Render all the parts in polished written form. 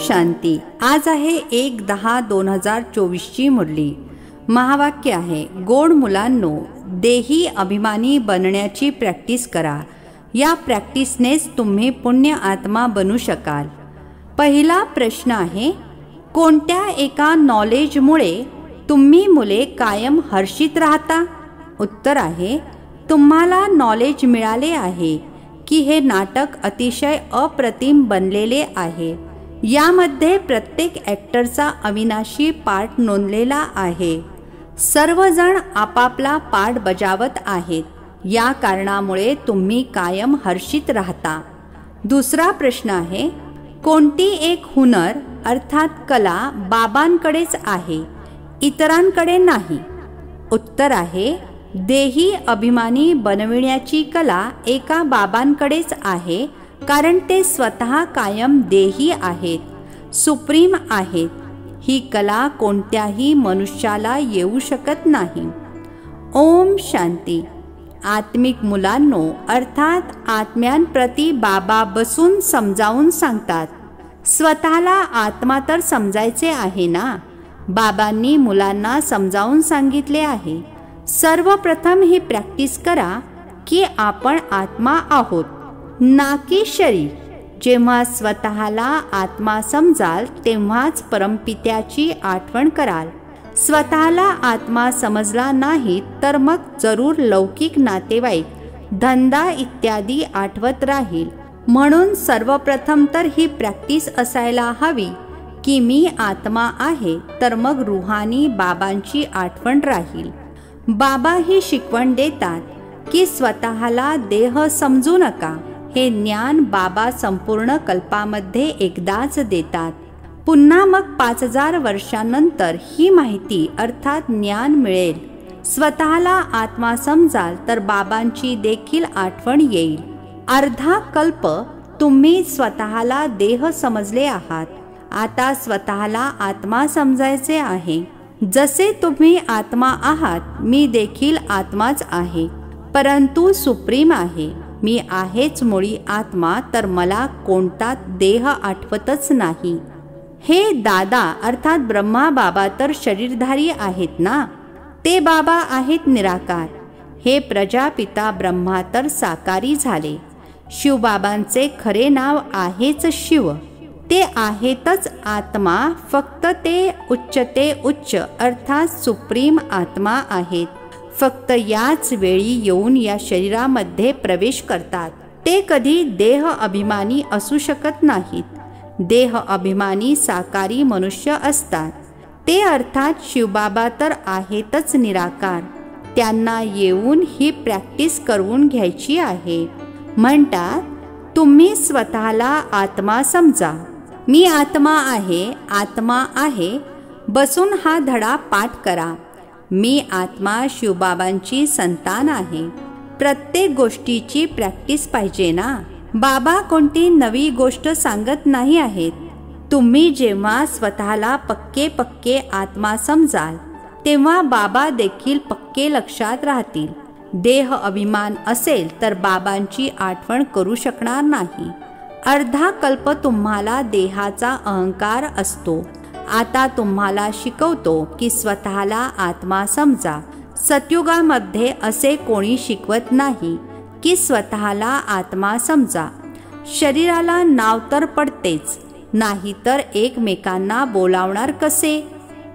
शांती. आज आहे 1/10/2024 ची मुरली. महावाक्य आहे, गोड मुलांनो, देही अभिमानी बनण्याची प्रॅक्टिस करा. या प्रॅक्टिसनेच तुम्ही पुण्य आत्मा बनू शकाल. पहिला प्रश्न आहे, कोणत्या एका नॉलेजमुळे तुम्ही मुले कायम हर्षित राहता? उत्तर आहे, तुम्हाला नॉलेज मिळाले आहे की हे नाटक अतिशय अप्रतिम बनलेले आहे. यामध्ये प्रत्येक ॲक्टरचा अविनाशी पार्ट नोंदलेला आहे. सर्वजण आपापला पार्ट बजावत आहेत. या कारणामुळे तुम्ही कायम हर्षित राहता. दुसरा प्रश्न आहे, कोणती एक हुनर अर्थात कला बाबांकडेच आहे, इतरांकडे नाही? उत्तर आहे, देही अभिमानी बनविण्याची कला एका बाबांकडेच आहे, कारण ते स्वतः कायम देही आहेत, सुप्रीम आहेत. ही कला कोणत्याही मनुष्याला येऊ शकत नाही. ओम शांती. आत्मिक मुलांनो अर्थात आत्म्यांप्रती बाबा बसून समजावून सांगतात. स्वतःला आत्मा तर समजायचे आहे ना. बाबांनी मुलांना समजावून सांगितले आहे, सर्वप्रथम ही प्रॅक्टिस करा की आपण आत्मा आहोत, ना की शरीर. जेव्हा स्वतःला आत्मा समजाल तेव्हाच परमपित्याची आठवण कराल. स्वतःला आत्मा समजला नाही तर मग जरूर लौकिक नातेवाईक, धंदा इत्यादी आठवत राहील. म्हणून सर्वप्रथम तर ही प्रॅक्टिस असायला हवी की मी आत्मा आहे, तर मग रुहानी बाबांची आठवण राहील. बाबा ही शिकवण देतात की स्वतःला देह समजू नका. हे ज्ञान बाबा संपूर्ण कल्पामध्ये एकदाच देतात. पुन्हा मग 5000 वर्षांनंतर ही माहिती अर्थात ज्ञान मिळेल. स्वतःला आत्मा समजाल तर बाबांची देखील आठवण येईल. अर्धा कल्प तुम्ही स्वतःला देह समजले आहात. आता स्वतःला आत्मा समजायचे आहे. जसे तुम्ही आत्मा आहात, मी देखील आत्माच आहे, परंतु सुप्रीम आहे. मी आहेच मुळी आत्मा, तर मला कोणता देह आठवतच नाही. हे दादा अर्थात ब्रह्मा बाबा तर शरीरधारी आहेत ना. ते बाबा आहेत निराकार. हे प्रजापिता ब्रह्मा तर साकारी झाले. शिवबाबांचे खरे नाव आहेच शिव. ते आहेतच आत्मा, फक्त ते उच्च अर्थात सुप्रीम आत्मा आहेत. फक्त याच वेळी येऊन या शरीरामध्ये प्रवेश करतात. ते कधी देह अभिमानी असू शकत नाहीत. देह अभिमानी साकारी मनुष्य असतात. ते अर्थात शिवबाबा तर आहेतच निराकार. त्यांना येऊन ही प्रॅक्टिस करून घ्यायची आहे. म्हणतात, तुम्ही स्वतःला आत्मा समजा. मी आत्मा आहे, आत्मा आहे. बसून हा धडा पाठ करा. मी आत्मा शिवबाबांची संतान आहे. प्रत्येक गोष्टीची प्रॅक्टिस पाहिजे ना. बाबा कोणती नवी गोष्ट सांगत नाही आहेत. तुम्ही जेव्हा स्वतःला पक्के आत्मा समजाल तेव्हा बाबा देखील पक्के लक्षात राहतील. देह अभिमान असेल तर बाबांची आठवण करू शकणार नाही. अर्धा कल्प तुम्हाला देहाचा अहंकार असतो. आता तुम्हाला शिकवतो की स्वतःला आत्मा समजा. सतयुगामध्ये असे कोणी शिकवत नाही की स्वतःला आत्मा समजा. शरीराला नाव तर पडतेच, नाही तर एकमेकांना बोलावणार कसे?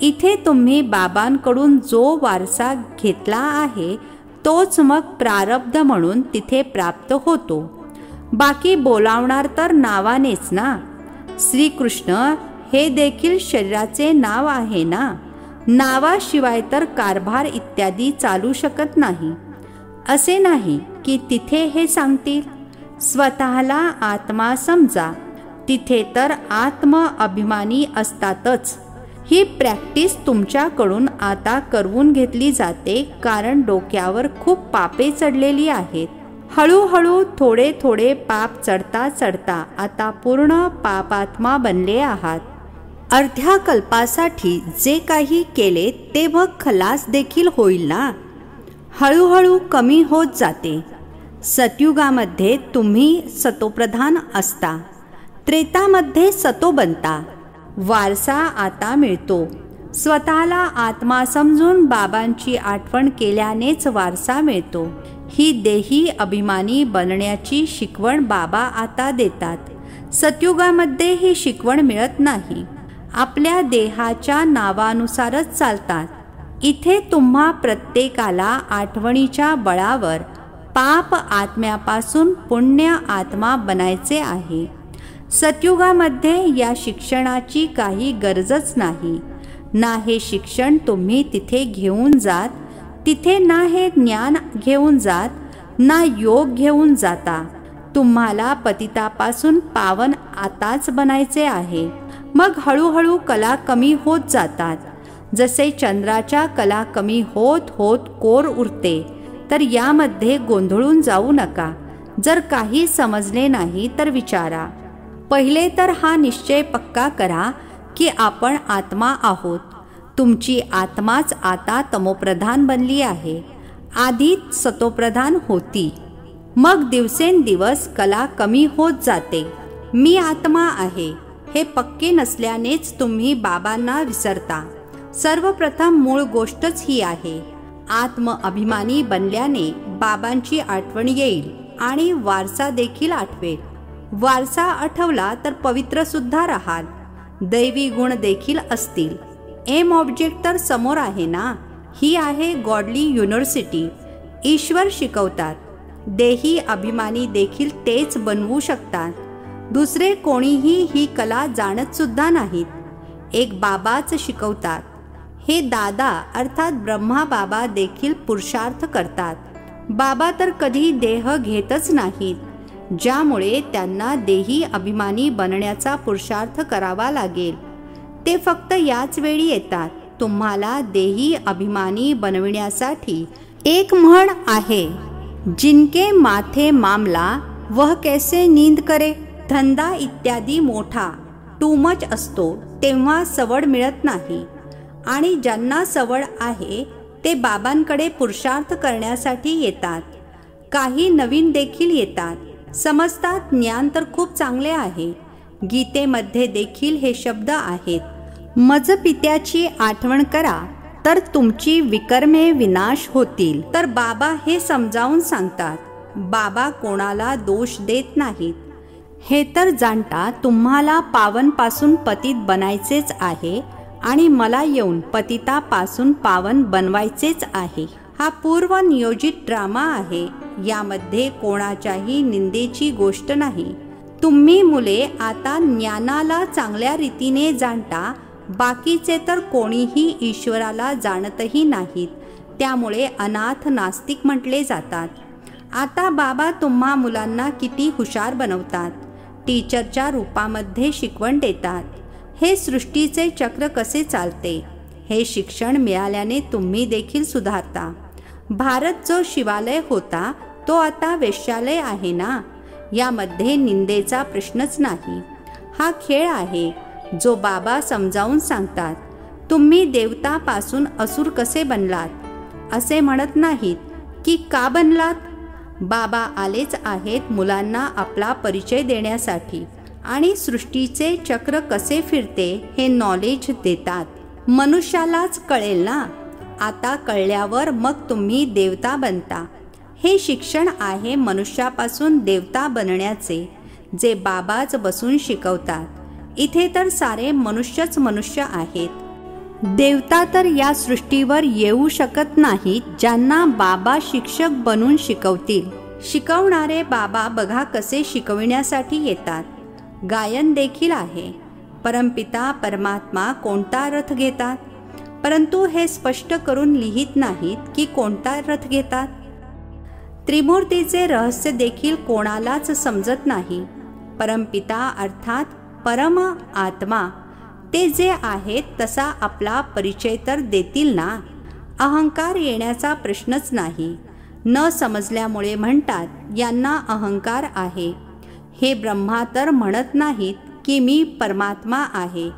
इथे तुम्ही बाबांकडून जो वारसा घेतला आहे तोच मग प्रारब्ध म्हणून तिथे प्राप्त होतो. बाकी बोलावणार तर नावानेच ना. श्रीकृष्ण हे देखील शरीराचे नाव आहे ना. नावाशिवाय तर कारभार इत्यादी चालू शकत नाही. असे नाही की तिथे हे सांगतील स्वतःला आत्मा समजा. तिथे तर आत्म अभिमानी असतातच. ही प्रॅक्टिस तुमच्याकडून आता करवून घेतली जाते, कारण डोक्यावर खूप पापे चढलेली आहेत. हळूहळू थोडे पाप चढता आता पूर्ण पापात्मा बनले आहात. अर्ध्या कल्पासाठी जे काही केले ते मग खलास देखील होईल ना. हळूहळू कमी होत जाते. सतयुगामध्ये तुम्ही सतोप्रधान असता, त्रेतामध्ये सतो बनता. वारसा आता मिळतो. स्वतःला आत्मा समजून बाबांची आठवण केल्यानेच वारसा मिळतो. ही देही अभिमानी बनण्याची शिकवण बाबा आता देतात. सतयुगामध्ये ही शिकवण मिळत नाही. आपल्या देहाच्या नावानुसारच चालतात. इथे तुम्हा प्रत्येकाला आठवणीच्या बळावर पाप आत्म्यापासून पुण्य आत्मा बनायचे आहे. सतयुगामध्ये या शिक्षणाची काही गरजच नाही. ना हे शिक्षण तुम्ही तिथे घेऊन जात, तिथे ना हे ज्ञान घेऊन जात, ना योग घेऊन जाता. तुम्हाला पतितापासून पावन आताच बनायचे आहे. मग हळूहळू कला कमी होत जातात. जसे चंद्राच्या कला कमी होत होत कोर उरते. तर यामध्ये गोंधळून जाऊ नका. जर काही समजले नाही तर विचारा. पहिले तर हा निश्चय पक्का करा की आपण आत्मा आहोत. तुमची आत्माच आता तमोप्रधान बनली आहे. आधी सतोप्रधान होती. मग दिवसेंदिवस कला कमी होत जाते. मी आत्मा आहे हे पक्के नसल्यानेच तुम्ही बाबांना विसरता. सर्वप्रथम मूळ गोष्टच ही आहे. आत्म अभिमानी बनल्याने बाबांची आठवण येईल आणि वारसा देखील आठवेल. वारसा आठवला तर पवित्र सुद्धा राहाल. दैवी गुण देखील असतील. एम ऑब्जेक्ट तर समोर आहे ना. ही आहे गॉडली युनिव्हर्सिटी. ईश्वर शिकवतात. देही अभिमानी देखील तेच बनवू शकतात. दुसरे कोणीही ही कला जाणत सुद्धा नाहीत. एक बाबाच शिकवतात. हे दादा अर्थात ब्रह्मा बाबा देखील पुरुषार्थ करतात. बाबा तर कधी देह घेतच नाहीत. ज्यामुळे त्यांना देही अभिमानी बनण्याचा पुरुषार्थ करावा लागेल. ते फक्त याच वेळी येतात. तुम्हाला देही अभिमानी बनविण्यासाठी एक म्हण आहे, जिनके माथे मामला वह कैसे नींद करे. धंदा इत्यादी मोठा टू मच असतो तेव्हा सवड मिळत नाही. आणि ज्यांना सवड आहे ते बाबांकडे पुरुषार्थ करण्यासाठी येतात. काही नवीन देखील येतात. समजतात ज्ञान तर खूप चांगले आहे. गीतेमध्ये देखील हे शब्द आहेत. मज पित्याची आठवण करा तर तुमची विकर्मे विनाश होतील. तर बाबा हे समजावून सांगतात. बाबा कोणाला दोष देत नाहीत. हे तर जाणता तुम्हाला पावनपासून पतित बनायचेच आहे आणि मला येऊन पतितापासून पावन बनवायचेच आहे. हा पूर्व नियोजित ड्रामा आहे. यामध्ये कोणाच्याही निंदेची गोष्ट नाही. तुम्ही मुले आता ज्ञानाला चांगल्या रीतीने जाणता. बाकीचे तर कोणीही ईश्वराला जाणतही नाहीत. त्यामुळे अनाथ नास्तिक म्हटले जातात. आता बाबा तुम्हा मुलांना किती हुशार बनवतात. टीचरच्या रूपामध्ये शिकवण देतात. हे सृष्टीचे चक्र कसे चालते हे शिक्षण मिळाल्याने तुम्ही देखील सुधारता. भारत जो शिवालय होता तो आता वेश्यालय आहे ना. यामध्ये निंदेचा प्रश्नच नाही. हा खेळ आहे जो बाबा समजावून सांगतात. तुम्ही देवतापासून असुर कसे बनलात असे म्हणत नाहीत की का बनलात. बाबा आलेच आहेत मुलांना आपला परिचय देण्यासाठी आणि सृष्टीचे चक्र कसे फिरते हे नॉलेज देतात. मनुष्यालाच कळेल ना. आता कळल्यावर मग तुम्ही देवता बनता. हे शिक्षण आहे मनुष्यापासून देवता बनण्याचे, जे बाबाच बसून शिकवतात. इथे तर सारे मनुष्यच मनुष्य आहेत. देवता तर या सृष्टीवर येऊ शकत नाहीत ज्यांना बाबा शिक्षक बनून शिकवतील. शिकवणारे बाबा बघा कसे शिकविण्यासाठी येतात. गायन देखील आहे. परमपिता परमात्मा कोणता रथ घेतात, परंतु हे स्पष्ट करून लिहित नाहीत की कोणता रथ घेतात. त्रिमूर्तीचे रहस्य देखील कोणालाच समजत नाही. परमपिता अर्थात परम आत्मा ते जे आहेत तसा आपला परिचय तर देतील ना. अहंकार येण्याचा प्रश्नच नाही. न समजल्यामुळे म्हणतात यांना अहंकार आहे. हे ब्रह्मा तर म्हणत नाहीत की मी परमात्मा आहे.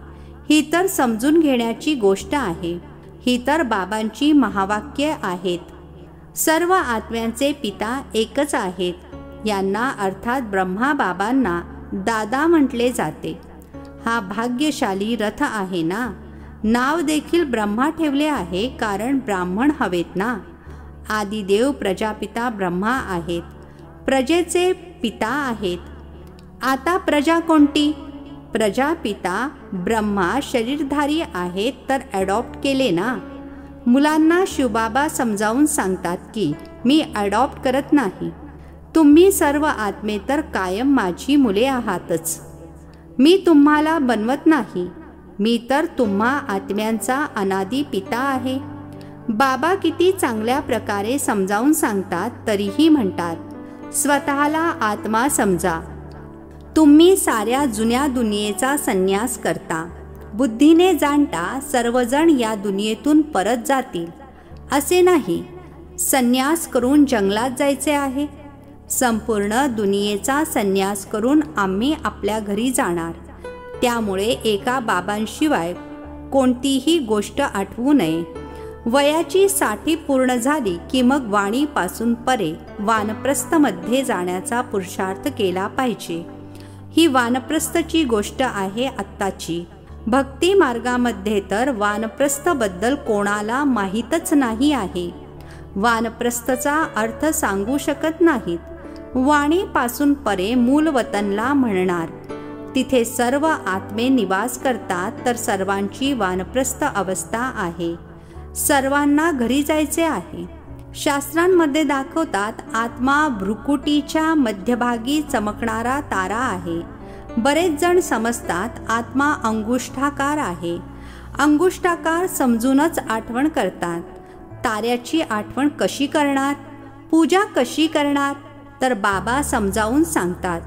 ही तर समजून घेण्याची गोष्ट आहे. ही तर बाबांची महावाक्ये आहेत. सर्व आत्म्यांचे पिता एकच आहेत. यांना अर्थात ब्रह्मा बाबांना दादा म्हटले जाते. हा भाग्यशाली रथ आहे ना. नाव देखील ब्रह्मा ठेवले आहे, कारण ब्राह्मण हवेत ना. आदिदेव प्रजापिता ब्रह्मा आहेत, प्रजेचे पिता आहेत. आता प्रजा कोणती? प्रजापिता ब्रह्मा शरीरधारी आहेत, तर ॲडॉप्ट केले ना. मुलांना शिवबाबा समजावून सांगतात की मी ॲडॉप्ट करत नाही. तुम्ही सर्व आत्मे तर कायम माझी मुले आहातच. मी तुम्हाला बनवत नाही. मी तर तुम्हा आत्म्यांचा अनादी पिता आहे. बाबा किती चांगल्या प्रकारे समजावून सांगतात, तरीही म्हणतात स्वतःला आत्मा समजा. तुम्ही साऱ्या जुन्या दुनियेचा संन्यास करता. बुद्धीने जाणता सर्वजण या दुनियेतून परत जातील असे नाही. संन्यास करून जंगलात जायचे आहे. संपूर्ण दुनियेचा संन्यास करून आम्ही आपल्या घरी जाणार. त्यामुळे एका बाबांशिवाय कोणतीही गोष्ट आठवू नये. वयाची 60 पूर्ण झाली की मग वाणीपासून परे वानप्रस्थमध्ये जाण्याचा पुरुषार्थ केला पाहिजे. ही वानप्रस्थची गोष्ट आहे आत्ताची. भक्ती मार्गामध्ये तर वानप्रस्थबद्दल कोणाला माहीतच नाही आहे. वानप्रस्थचा अर्थ सांगू शकत नाहीत. वाणीपासून परे मूलवतनला म्हणणार. तिथे सर्व आत्मे निवास करतात, तर सर्वांची वानप्रस्थ अवस्था आहे. सर्वांना घरी जायचे आहे. शास्त्रांमध्ये दाखवतात आत्मा भ्रुकुटीच्या मध्यभागी चमकणारा तारा आहे. बरेच जण समजतात आत्मा अंगुष्ठाकार आहे. अंगुष्ठाकार समजूनच आठवण करतात. ताऱ्याची आठवण कशी करणार? पूजा कशी करणार? तर बाबा समजावून सांगतात.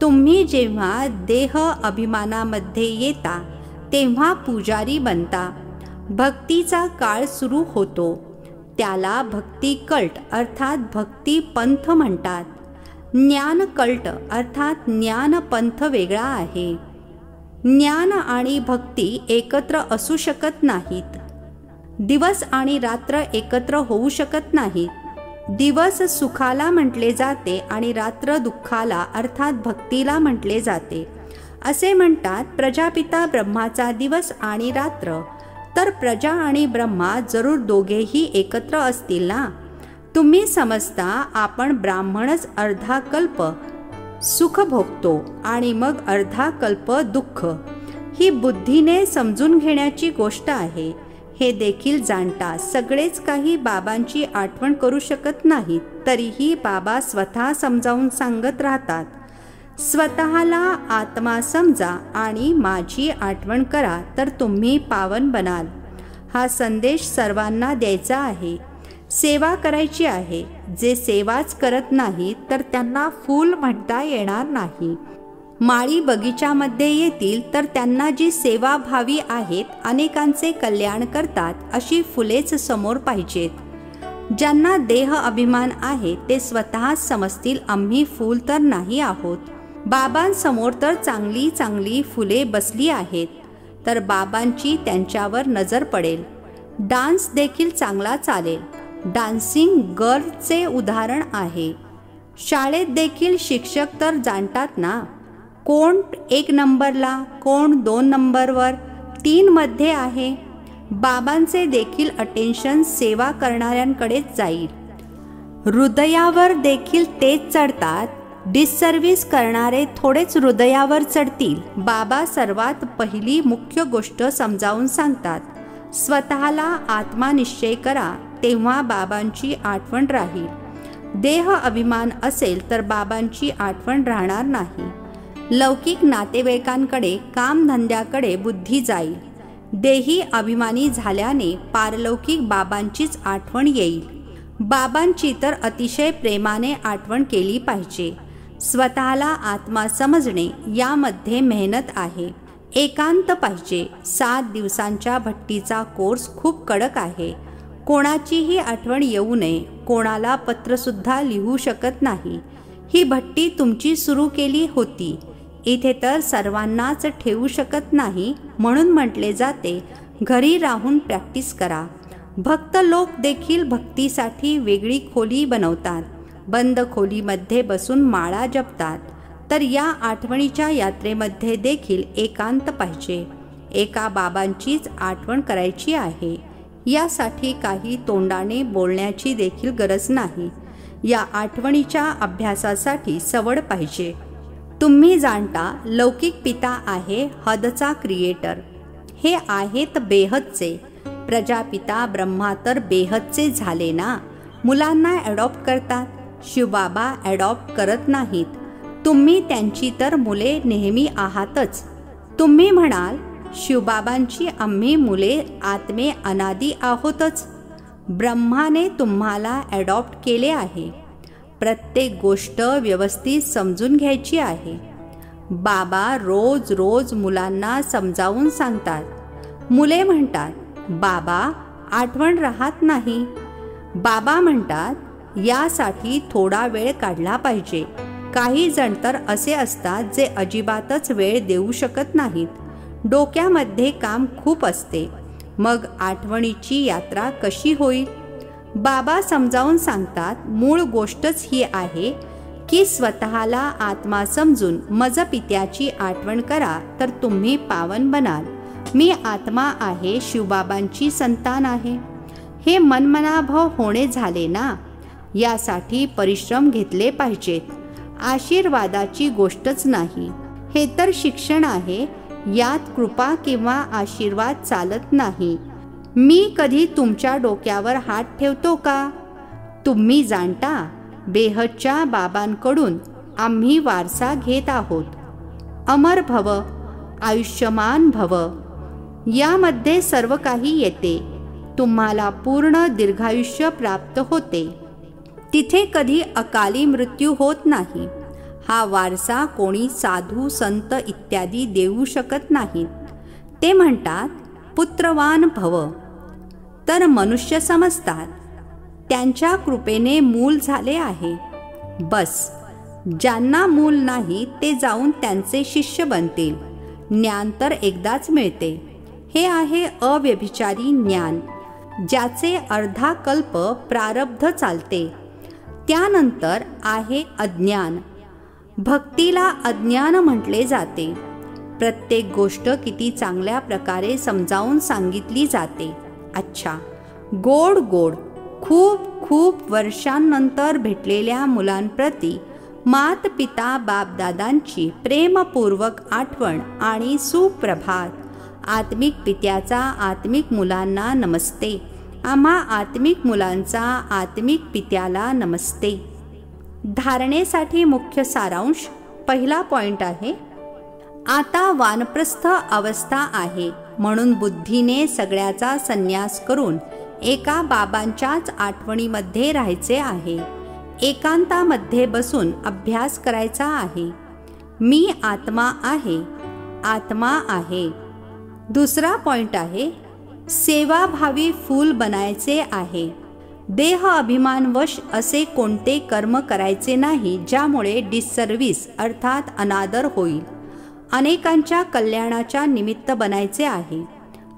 तुम्ही जेव्हा देह अभिमानामध्ये येता तेव्हा पुजारी बनता. भक्तीचा काळ सुरू होतो. त्याला भक्ती कल्ट अर्थात भक्ती पंथ म्हणतात. ज्ञान कल्ट अर्थात ज्ञान पंथ वेगळा आहे. ज्ञान आणि भक्ती एकत्र असू शकत नाहीत. दिवस आणि रात्र एकत्र होऊ शकत नाहीत. दिवस सुखाला म्हटले जाते आणि रात्र दुःखाला अर्थात भक्तीला म्हटले जाते. असे म्हणतात प्रजापिता ब्रह्माचा दिवस आणि रात्र, तर प्रजा आणि ब्रह्मा जरूर दोघेही एकत्र असतील ना. तुम्ही समजता आपण ब्राह्मणच अर्धा कल्प सुख भोगतो आणि मग अर्धा कल्प दुःख. ही बुद्धीने समजून घेण्याची गोष्ट आहे. हे देखील जाणता सगळेच काही बाबांची आठवण करू शकत नाहीत, तरीही बाबा स्वतः समजावून सांगत राहतात. स्वतःला आत्मा समजा आणि माझी आठवण करा, तर तुम्ही पावन बनाल. हा संदेश सर्वांना द्यायचा आहे. सेवा करायची आहे. जे सेवाच करत नाहीत तर त्यांना फूल म्हणता येणार नाही. माळी बगीच्यामध्ये येतील तर त्यांना जी सेवाभावी आहेत, अनेकांचे कल्याण करतात, अशी फुलेच समोर पाहिजेत. ज्यांना देह अभिमान आहे ते स्वतःच समजतील आम्ही फूल तर नाही आहोत. बाबांसमोर तर चांगली चांगली फुले बसली आहेत, तर बाबांची त्यांच्यावर नजर पडेल. डान्स देखील चांगला चालेल. डान्सिंग गर्लचे उदाहरण आहे. शाळेत देखील शिक्षक तर जाणतात ना, कोण 1 नंबरला, कोण 2 नंबरवर, 3 मध्ये आहे. बाबांचे देखील अटेन्शन सेवा करणाऱ्यांकडेच जाईल. हृदयावर देखील तेच चढतात. डिससर्व्हिस करणारे थोडेच हृदयावर चढतील. बाबा सर्वात पहिली मुख्य गोष्ट समजावून सांगतात. स्वतःला आत्मा निश्चय करा, तेव्हा बाबांची आठवण राहील. देह अभिमान असेल तर बाबांची आठवण राहणार नाही. लौकिक नातेवाईकांकडे, कामधंद्याकडे बुद्धी जाईल. देही अभिमानी झाल्याने पारलौकिक बाबांचीच आठवण येईल. बाबांची तर अतिशय प्रेमाने आठवण केली पाहिजे. स्वतःला आत्मा समजणे यामध्ये मेहनत आहे. एकांत पाहिजे. 7 दिवसांच्या भट्टीचा कोर्स खूप कडक आहे. कोणाचीही आठवण येऊ नये. कोणाला पत्रसुद्धा लिहू शकत नाही. ही भट्टी तुमची सुरू केली होती. इथे तर सर्वांनाच ठेवू शकत नाही, म्हणून म्हटले जाते घरी राहून प्रॅक्टिस करा. भक्त लोक देखील भक्तीसाठी वेगळी खोली बनवतात. बंद खोलीमध्ये बसून माळा जपतात. तर या आठवणीच्या यात्रेमध्ये देखील एकांत पाहिजे. एका बाबांचीच आठवण करायची आहे. यासाठी काही तोंडाने बोलण्याची देखील गरज नाही. या आठवणीच्या अभ्यासासाठी सवड पाहिजे. तुम्ही जाणता लौकिक पिता आहे हदचा क्रिएटर. हे आहेत बेहदचे. प्रजापिता ब्रह्मा तर बेहदचे झाले ना. मुलांना ॲडॉप्ट करतात, शिवबाबा ॲडॉप्ट करत नाहीत. तुम्ही त्यांची तर मुले नेहमी आहातच. तुम्ही म्हणाल शिवबाबांची आम्ही मुले आत्मे अनादी आहोतच. ब्रह्माने तुम्हाला ॲडॉप्ट केले आहे. प्रत्येक गोष्ट व्यवस्थित समजून घ्यायची आहे. बाबा रोज रोज मुलांना समजावून सांगतात. मुले म्हणतात, बाबा आठवण राहत नाही. बाबा म्हणतात यासाठी थोडा वेळ काढला पाहिजे. काही जण तर असे असतात जे अजिबातच वेळ देऊ शकत नाहीत. डोक्यामध्ये काम खूप असते. मग आठवणीची यात्रा कशी होईल? बाबा समजावून सांगतात, मूळ गोष्टच ही आहे की स्वतःला आत्मा समजून मज पित्याची आठवण करा तर तुम्ही पावन बनाल. मी आत्मा आहे, शिवबाबांची संतान आहे. हे मनमनाभव होणे झाले ना. यासाठी परिश्रम घेतले पाहिजेत. आशीर्वादाची गोष्टच नाही. हे तर शिक्षण आहे. यात कृपा किंवा आशीर्वाद चालत नाही. मी कधी तुमच्या डोक्यावर हात ठेवतो का? तुम्ही जाणता बेहदच्या बाबांकडून आम्ही वारसा घेत आहोत. अमर भव, आयुष्यमान भव, यामध्ये सर्व काही येते. तुम्हाला पूर्ण दीर्घायुष्य प्राप्त होते. तिथे कधी अकाली मृत्यू होत नाही. हा वारसा कोणी साधू संत इत्यादी देऊ शकत नाहीत. ते म्हणतात पुत्रवान भव. तर मनुष्य समजतात त्यांच्या कृपेने मूल झाले आहे. बस, ज्यांना मूल नाही ते जाऊन त्यांचे शिष्य बनतील. ज्ञान तर एकदाच मिळते. हे आहे अव्यभिचारी ज्ञान, ज्याचे अर्धा कल्प प्रारब्ध चालते. त्यानंतर आहे अज्ञान. भक्तीला अज्ञान म्हटले जाते. प्रत्येक गोष्ट किती चांगल्या प्रकारे समजावून सांगितली जाते. अच्छा, गोड गोड खूप खूप वर्षांनंतर भेटलेल्या मुलांप्रती मात पिता बापदादांची प्रेमपूर्वक आठवण आणि सुप्रभात. आत्मिक पित्याचा आत्मिक मुलांना नमस्ते. आम्हा आत्मिक मुलांचा आत्मिक पित्याला नमस्ते. धारणेसाठी मुख्य सारांश. पहिला पॉइंट आहे, आता वानप्रस्थ अवस्था आहे म्हणून बुद्धीने सगळ्याचा संन्यास करून एका बाबांच्याच आठवणीमध्ये राहायचे आहे. एकांतामध्ये बसून अभ्यास करायचा आहे. मी आत्मा आहे, आत्मा आहे. दुसरा पॉइंट आहे, सेवाभावी फूल बनायचे आहे. देह अभिमानवश असे कोणते कर्म करायचे नाही ज्यामुळे डिससर्व्हिस अर्थात अनादर होईल. अनेकांच्या कल्याणाच्या निमित्त बनायचे आहे.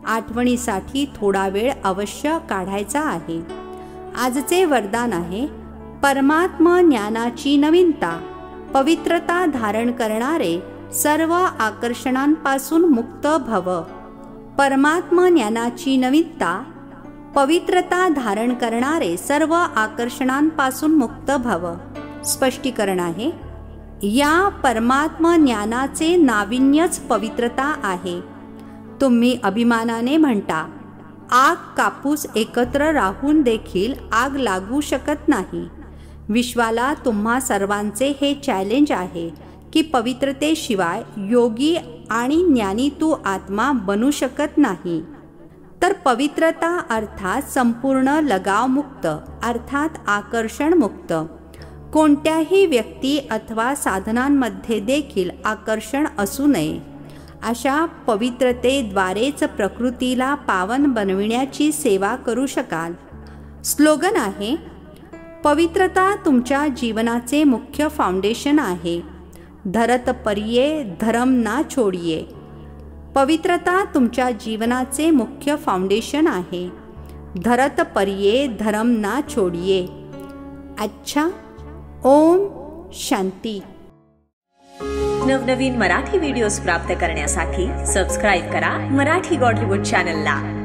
आठवणीसाठी थोडा वेळ अवश्य काढायचा आहे. आजचे वरदान आहे, परमात्म ज्ञानाची नवीनता. पवित्रता धारण करणारे सर्व आकर्षणांपासून मुक्त भव. परमात्म ज्ञानाची नवीनता. पवित्रता धारण करणारे सर्व आकर्षणांपासून मुक्त भव. स्पष्टीकरण आहे, या परमात्म ज्ञानाचे नाविन्यच पवित्रता आहे. तुम्ही अभिमानाने म्हणता आग कापूस एकत्र राहून देखील आग लागू शकत नाही. विश्वाला तुम्हा सर्वांचे हे चॅलेंज आहे की पवित्रतेशिवाय योगी आणि ज्ञानी तू आत्मा बनू शकत नाही. तर पवित्रता अर्थात संपूर्ण लगावमुक्त अर्थात आकर्षणमुक्त. कोणत्याही व्यक्ती अथवा साधनांमध्ये देखील आकर्षण असू नये. अशा पवित्रतेद्वारेच प्रकृतीला पावन बनविण्याची सेवा करू शकाल. स्लोगन आहे, पवित्रता तुमच्या जीवनाचे मुख्य फाउंडेशन आहे. धरत परिये धरम ना छोडिये. पवित्रता तुमच्या जीवनाचे मुख्य फाउंडेशन आहे. धरत परिये धरम ना छोडिये. अच्छा, ओम शांती. नवनवीन मराठी व्हिडिओज प्राप्त करण्यासाठी सबस्क्राईब करा मराठी गॉडलीवूड चॅनलला.